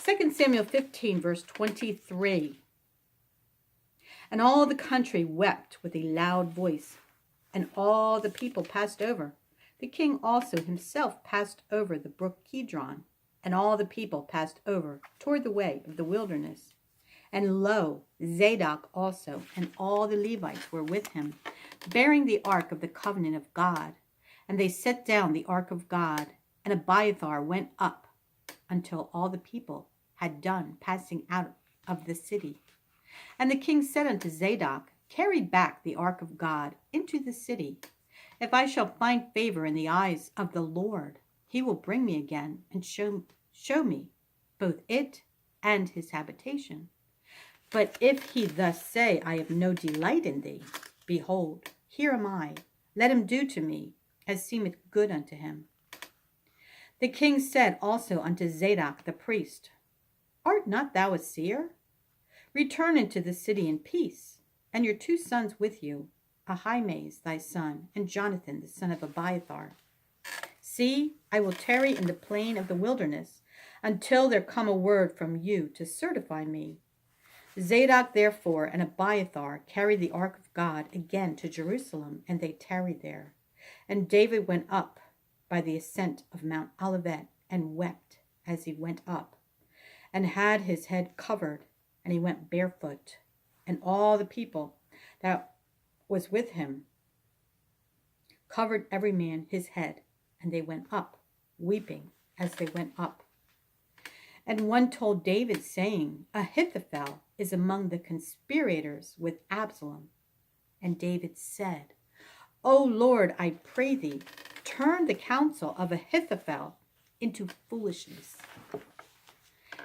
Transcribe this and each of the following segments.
2 Samuel 15, verse 23. And all the country wept with a loud voice, and all the people passed over. The king also himself passed over the brook Kidron, and all the people passed over toward the way of the wilderness. And lo, Zadok also and all the Levites were with him, bearing the ark of the covenant of God. And they set down the ark of God, and Abiathar went up until all the people had done passing out of the city. And the king said unto Zadok, Carry back the ark of God into the city. If I shall find favor in the eyes of the Lord, he will bring me again and show me both it and his habitation. But if he thus say, I have no delight in thee, behold, here am I. Let him do to me as seemeth good unto him. The king said also unto Zadok the priest, Art not thou a seer? Return into the city in peace, and your 2 sons with you, Ahimaaz thy son, and Jonathan the son of Abiathar. See, I will tarry in the plain of the wilderness, until there come a word from you to certify me. Zadok therefore and Abiathar carried the ark of God again to Jerusalem, and they tarried there. And David went up by the ascent of Mount Olivet, and wept as he went up, and had his head covered, and he went barefoot. And all the people that was with him covered every man his head, and they went up, weeping as they went up. And one told David, saying, Ahithophel is among the conspirators with Absalom. And David said, O Lord, I pray thee, turn the counsel of Ahithophel into foolishness.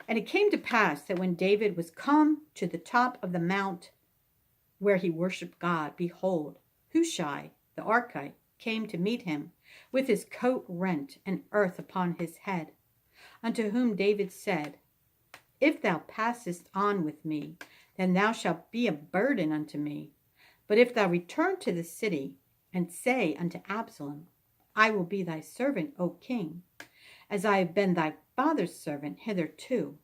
And it came to pass that when David was come to the top of the mount where he worshipped God, behold, Hushai the Archite came to meet him, with his coat rent and earth upon his head. Unto whom David said, If thou passest on with me, then thou shalt be a burden unto me. But if thou return to the city, and say unto Absalom, I will be thy servant, O king, as I have been thy father's servant hitherto,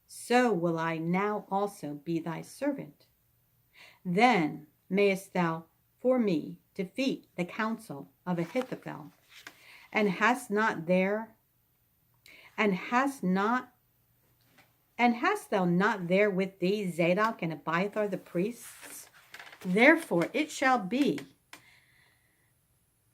so will I now also be thy servant. Then mayest thou for me defeat the counsel of Ahithophel, and hast thou not there with thee Zadok and Abiathar the priests? Therefore it shall be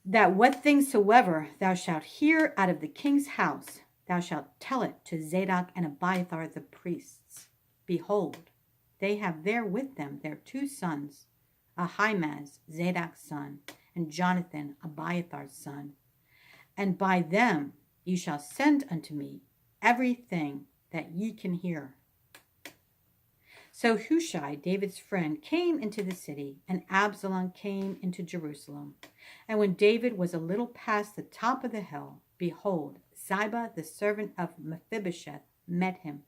that what things soever thou shalt hear out of the king's house, thou shalt tell it to Zadok and Abiathar the priests. Behold, they have there with them their 2 sons, Ahimaaz, Zadok's son, and Jonathan, Abiathar's son. And by them ye shall send unto me everything that ye can hear. So Hushai, David's friend, came into the city, and Absalom came into Jerusalem. And when David was a little past the top of the hill, behold, Ziba, the servant of Mephibosheth, met him,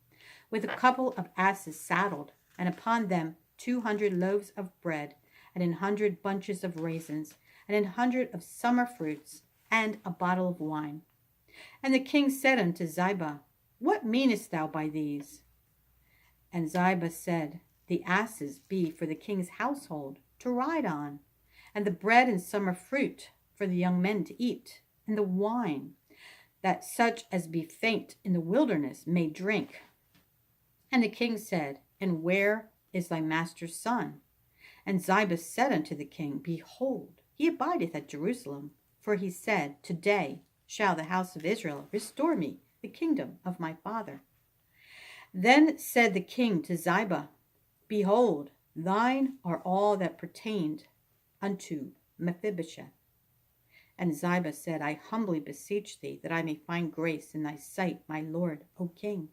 with a couple of asses saddled, and upon them 200 loaves of bread, and 100 bunches of raisins, and 100 of summer fruits, and a bottle of wine. And the king said unto Ziba, What meanest thou by these? And Ziba said, The asses be for the king's household to ride on, and the bread and summer fruit for the young men to eat, and the wine, that such as be faint in the wilderness may drink. And the king said, And where is thy master's son? And Ziba said unto the king, Behold, he abideth at Jerusalem, for he said, Today shall the house of Israel restore me the kingdom of my father. Then said the king to Ziba, Behold, thine are all that pertained unto Mephibosheth. And Ziba said, I humbly beseech thee that I may find grace in thy sight, my lord, O king.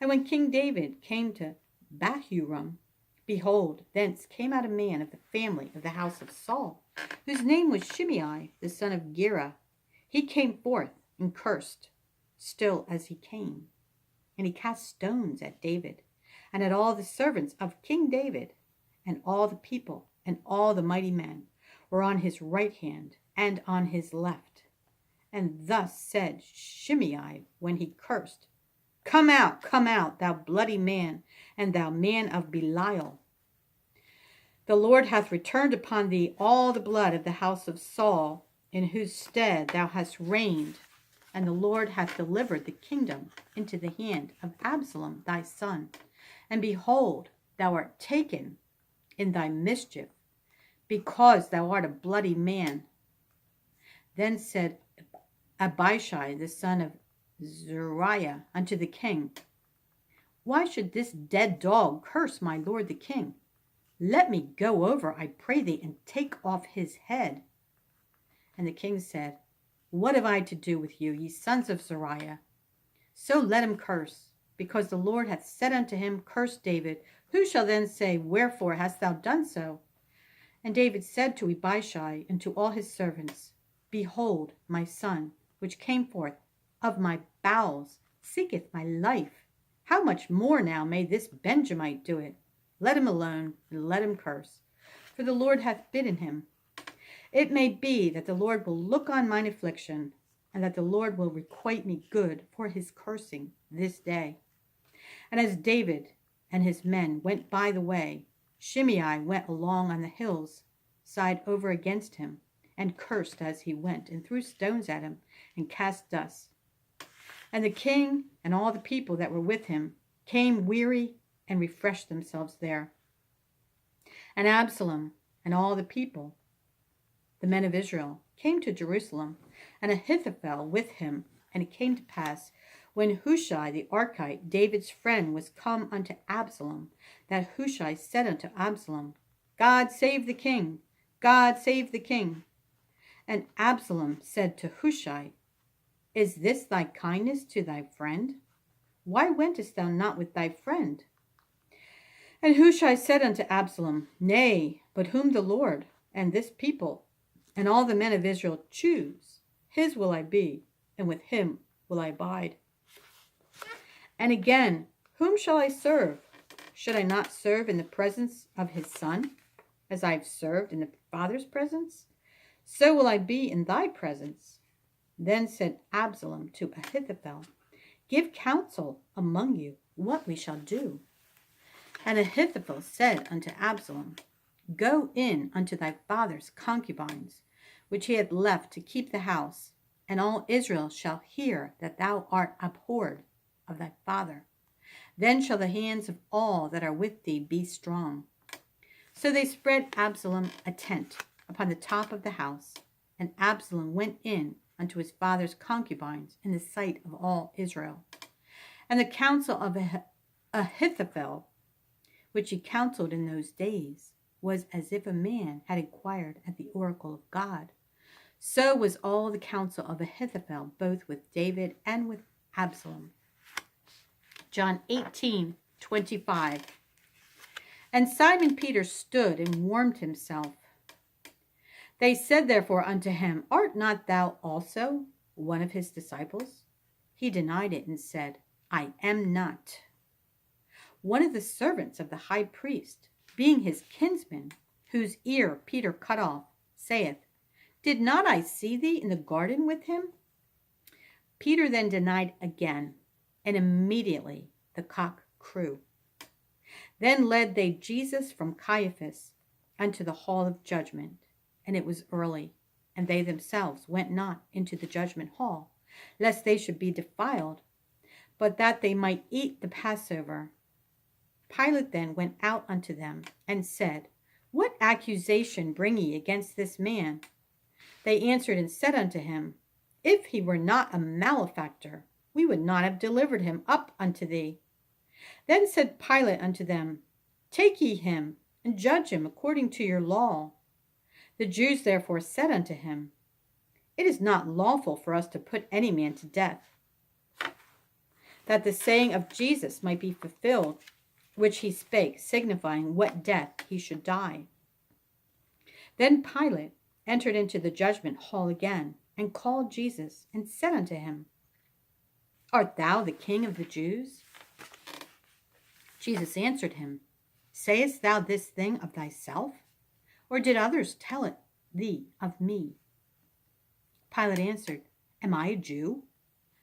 And when King David came to Bahurim, behold, thence came out a man of the family of the house of Saul, whose name was Shimei, the son of Gera. He came forth and cursed, still as he came. And he cast stones at David, and at all the servants of King David, and all the people, and all the mighty men were on his right hand and on his left. And thus said Shimei when he cursed, Come out, thou bloody man, and thou man of Belial. The Lord hath returned upon thee all the blood of the house of Saul, in whose stead thou hast reigned, and the Lord hath delivered the kingdom into the hand of Absalom thy son. And behold, thou art taken in thy mischief, because thou art a bloody man. Then said Abishai the son of Zeruiah unto the king, Why should this dead dog curse my lord the king? Let me go over, I pray thee, and take off his head. And the king said, What have I to do with you, ye sons of Zeruiah? So let him curse, because the Lord hath said unto him, Curse David. Who shall then say, Wherefore hast thou done so? And David said to Abishai and to all his servants, Behold, my son, which came forth of my bowels, seeketh my life. How much more now may this Benjamite do it? Let him alone, and let him curse, for the Lord hath bidden him. It may be that the Lord will look on mine affliction, and that the Lord will requite me good for his cursing this day. And as David and his men went by the way, Shimei went along on the hills side over against him, and cursed as he went, and threw stones at him, and cast dust. And the king and all the people that were with him came weary and refreshed themselves there. And Absalom and all the people, the men of Israel, came to Jerusalem, and Ahithophel with him. And it came to pass, when Hushai the Archite, David's friend, was come unto Absalom, that Hushai said unto Absalom, God save the king, God save the king. And Absalom said to Hushai, Is this thy kindness to thy friend? Why wentest thou not with thy friend? And Hushai said unto Absalom, Nay, but whom the Lord and this people and all the men of Israel choose, his will I be, and with him will I abide. And again, whom shall I serve? Should I not serve in the presence of his son, as I have served in the Father's presence? So will I be in thy presence. Then said Absalom to Ahithophel, Give counsel among you what we shall do. And Ahithophel said unto Absalom, Go in unto thy father's concubines, which he hath left to keep the house, and all Israel shall hear that thou art abhorred of thy father. Then shall the hands of all that are with thee be strong. So they spread Absalom a tent upon the top of the house, and Absalom went in unto his father's concubines in the sight of all Israel. And the counsel of Ahithophel, which he counseled in those days, was as if a man had inquired at the oracle of God. So was all the counsel of Ahithophel, both with David and with Absalom. John 18:25. And Simon Peter stood and warmed himself. They said therefore unto him, Art not thou also one of his disciples? He denied it and said, I am not. One of the servants of the high priest, being his kinsman, whose ear Peter cut off, saith, Did not I see thee in the garden with him? Peter then denied again, and immediately the cock crew. Then led they Jesus from Caiaphas unto the hall of judgment, and it was early, and they themselves went not into the judgment hall, lest they should be defiled, but that they might eat the Passover. Pilate then went out unto them, and said, What accusation bring ye against this man? They answered and said unto him, If he were not a malefactor, we would not have delivered him up unto thee. Then said Pilate unto them, Take ye him, and judge him according to your law. The Jews therefore said unto him, It is not lawful for us to put any man to death, that the saying of Jesus might be fulfilled, which he spake, signifying what death he should die. Then Pilate entered into the judgment hall again, and called Jesus, and said unto him, Art thou the King of the Jews? Jesus answered him, Sayest thou this thing of thyself, or did others tell it thee of me? Pilate answered, Am I a Jew?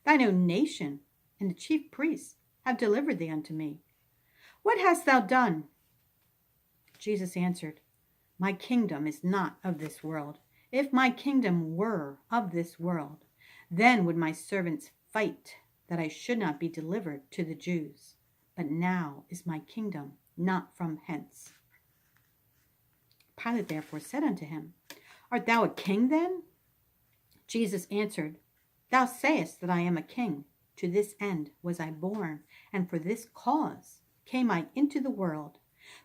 Thine own nation and the chief priests have delivered thee unto me. What hast thou done? Jesus answered, My kingdom is not of this world. If my kingdom were of this world, then would my servants fight that I should not be delivered to the Jews. But now is my kingdom not from hence. Pilate therefore said unto him, Art thou a king then? Jesus answered, Thou sayest that I am a king. To this end was I born, and for this cause came I into the world,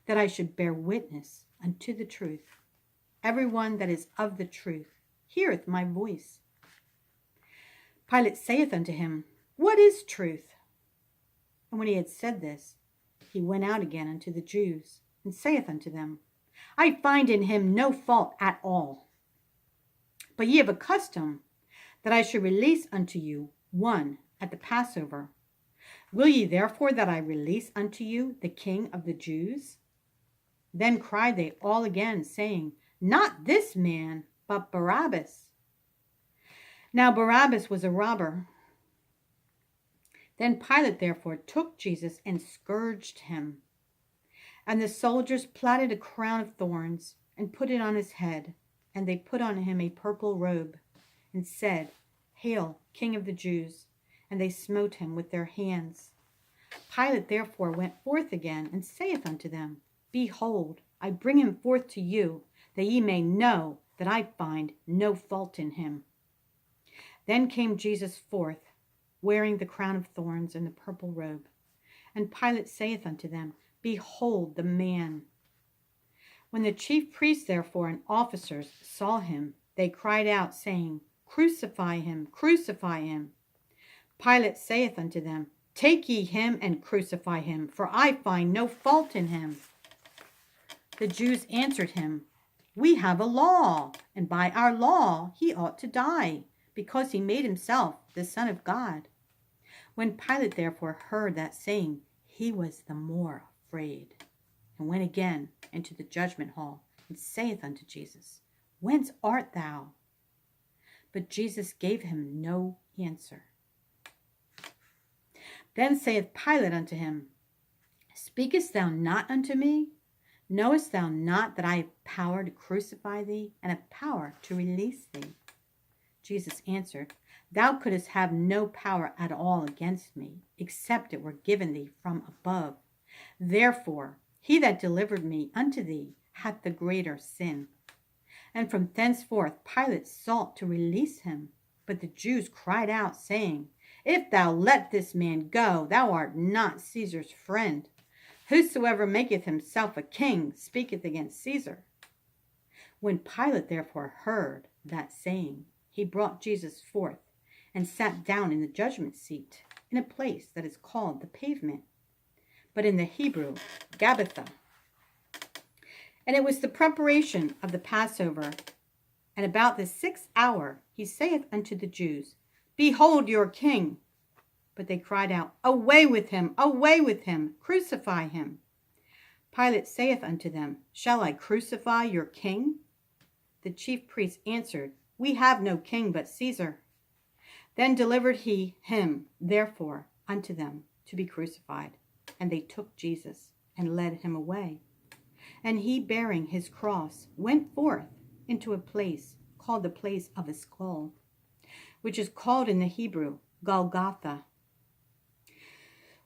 that I should bear witness unto the truth. Every one that is of the truth heareth my voice. Pilate saith unto him, What is truth? And when he had said this, he went out again unto the Jews, and saith unto them, I find in him no fault at all. But ye have a custom that I should release unto you one at the Passover. Will ye therefore that I release unto you the King of the Jews? Then cried they all again, saying, Not this man, but Barabbas. Now Barabbas was a robber. Then Pilate therefore took Jesus and scourged him. And the soldiers platted a crown of thorns and put it on his head, and they put on him a purple robe, and said, Hail, King of the Jews! And they smote him with their hands. Pilate therefore went forth again, and saith unto them, Behold, I bring him forth to you, that ye may know that I find no fault in him. Then came Jesus forth, wearing the crown of thorns and the purple robe. And Pilate saith unto them, Behold the man. When the chief priests therefore and officers saw him, they cried out, saying, Crucify him, crucify him. Pilate saith unto them, Take ye him and crucify him, for I find no fault in him. The Jews answered him, We have a law, and by our law he ought to die, because he made himself the Son of God. When Pilate therefore heard that saying, he was the more afraid, and went again into the judgment hall, and saith unto Jesus, Whence art thou? But Jesus gave him no answer. Then saith Pilate unto him, Speakest thou not unto me? Knowest thou not that I have power to crucify thee, and have power to release thee? Jesus answered, Thou couldst have no power at all against me, except it were given thee from above. Therefore, he that delivered me unto thee hath the greater sin. And from thenceforth Pilate sought to release him. But the Jews cried out, saying, If thou let this man go, thou art not Caesar's friend. Whosoever maketh himself a king speaketh against Caesar. When Pilate therefore heard that saying, he brought Jesus forth, and sat down in the judgment seat, in a place that is called the Pavement, but in the Hebrew, Gabbatha. And it was the preparation of the Passover, and about the 6th hour he saith unto the Jews, Behold your king! But they cried out, Away with him, crucify him. Pilate saith unto them, Shall I crucify your king? The chief priests answered, We have no king but Caesar. Then delivered he him, therefore, unto them to be crucified. And they took Jesus, and led him away. And he, bearing his cross, went forth into a place called the place of a skull, which is called in the Hebrew, Golgotha,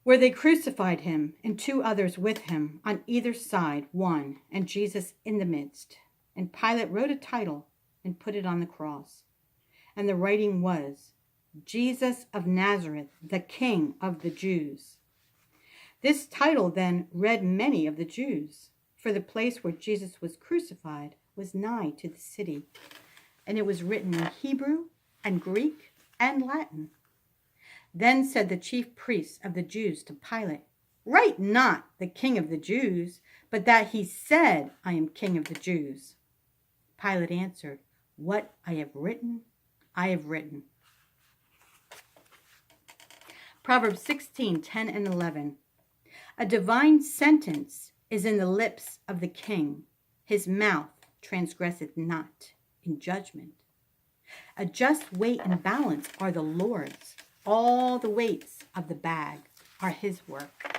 where they crucified him, and 2 others with him, on either side one, and Jesus in the midst. And Pilate wrote a title, and put it on the cross. And the writing was, Jesus of Nazareth, the King of the Jews. This title then read many of the Jews, for the place where Jesus was crucified was nigh to the city, and it was written in Hebrew and Greek and Latin. Then said the chief priests of the Jews to Pilate, Write not the King of the Jews, but that he said, I am King of the Jews. Pilate answered, What I have written, I have written. Proverbs 16:10 and 11. A divine sentence is in the lips of the king. His mouth transgresseth not in judgment. A just weight and balance are the Lord's. All the weights of the bag are his work.